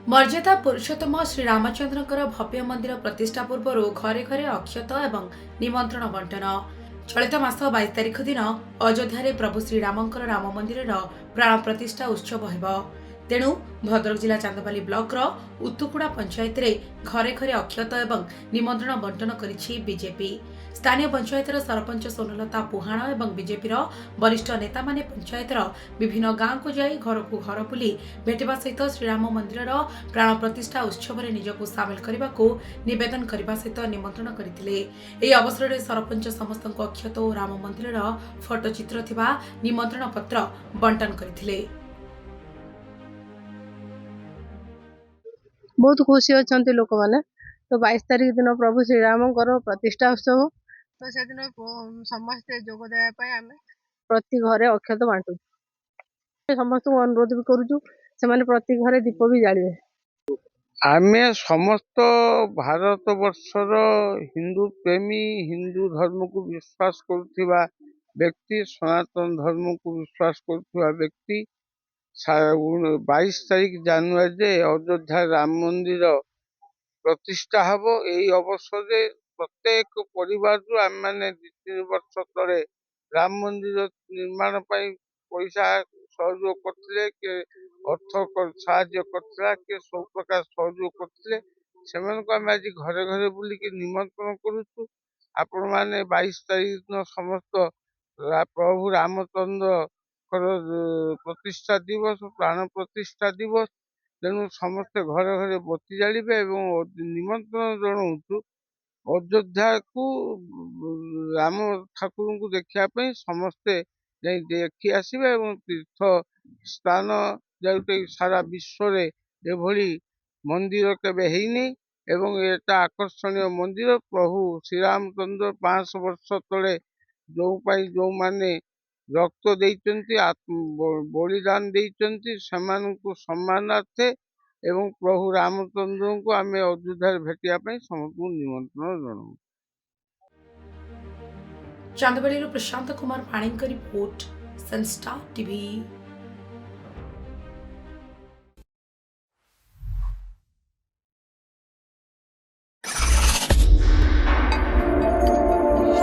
मर्यादा पुरुषोत्तम श्री रामचंद्र भव्य मंदिर प्रतिष्ठा पूर्व घरे घरे अक्षत एवं निमंत्रण बंटन। चलित मास 22 तारिख दिन अयोध्या प्रभु श्रीरामंकर राम मंदिर प्राण प्रतिष्ठा उत्सव हो। तेणु भद्रक जिला चांदबाली ब्लॉक उतुकुड़ा पंचायत रे घरे घरे अक्षत एवं निमंत्रण बंटन करिछि बीजेपी। स्थानीय पंचायतर सरपंच सोनलता पुहाण एवं बीजेपी वरिष्ठ नेता माने पंचायतर विभिन्न गांव को जाई घर को घर बुली भेटवा सहित श्रीराम मंदिर प्राण प्रतिष्ठा उत्सव में निजक सामिल करने को निवेदन करने सहित निमंत्रण करथिले। एही अवसर में सरपंच समस्त अक्षत और राम मंदिर फोटो चित्र थिबा निमंत्रण पत्र बंटन करथिले। बहुत खुशी अच्छा लोक मैंने तो 22 तारिख दिन प्रभु श्रीराम प्रतिष्ठा उत्सव तो से दिन समस्ते जोगदेवा आम प्रति घरे अक्षत बांटू समस्त अनुरोध भी करुचु से प्रति घरे दीप भी जाड़े। आमे समस्त भारत वर्षर हिंदू प्रेमी हिंदू धर्म को विश्वास करुवा व्यक्ति सनातन धर्म को विश्वास करुवा व्यक्ति 22 तारिख जनवरी अयोध्या राम मंदिर प्रतिष्ठा हम। यही अवसर प्रत्येक परिवार आम मैंने 2-3 वर्ष तले राम मंदिर निर्माण पैसा सहयोग करते कि अर्थ साहाय्य करता कि सब प्रकार सहयोग करते आम आज घरे घरे बुलिक निमंत्रण करुचु। आपण मैंने 22 तारिख दिन समस्त प्रभु रामचंद्र प्रतिष्ठा दिवस प्राण प्रतिष्ठा दिवस तेणु समस्ते घरे घरे बत्ती जाड़े और निमंत्रण जनाऊँ अयोध्या को राम ठाकुर को देखापी समस्ते देखी आसवे और तीर्थ स्थान जोटा सारा विश्व रे एभली मंदिर केबे हेनी एवं एटा आकर्षणीय मंदिर। प्रभु श्रीरामचंद्र 500 वर्ष तले जो माने रक्त देइचंती बलिदान देइचंती समानकु सम्मानार्थे एवं प्रभु रामचंद्र को आम अयोध्या भेटिया समस्त निमंत्रण जनाऊँ। चांदबाली प्रशांत कुमार पाणी रिपोर्ट सनस्टार टीवी।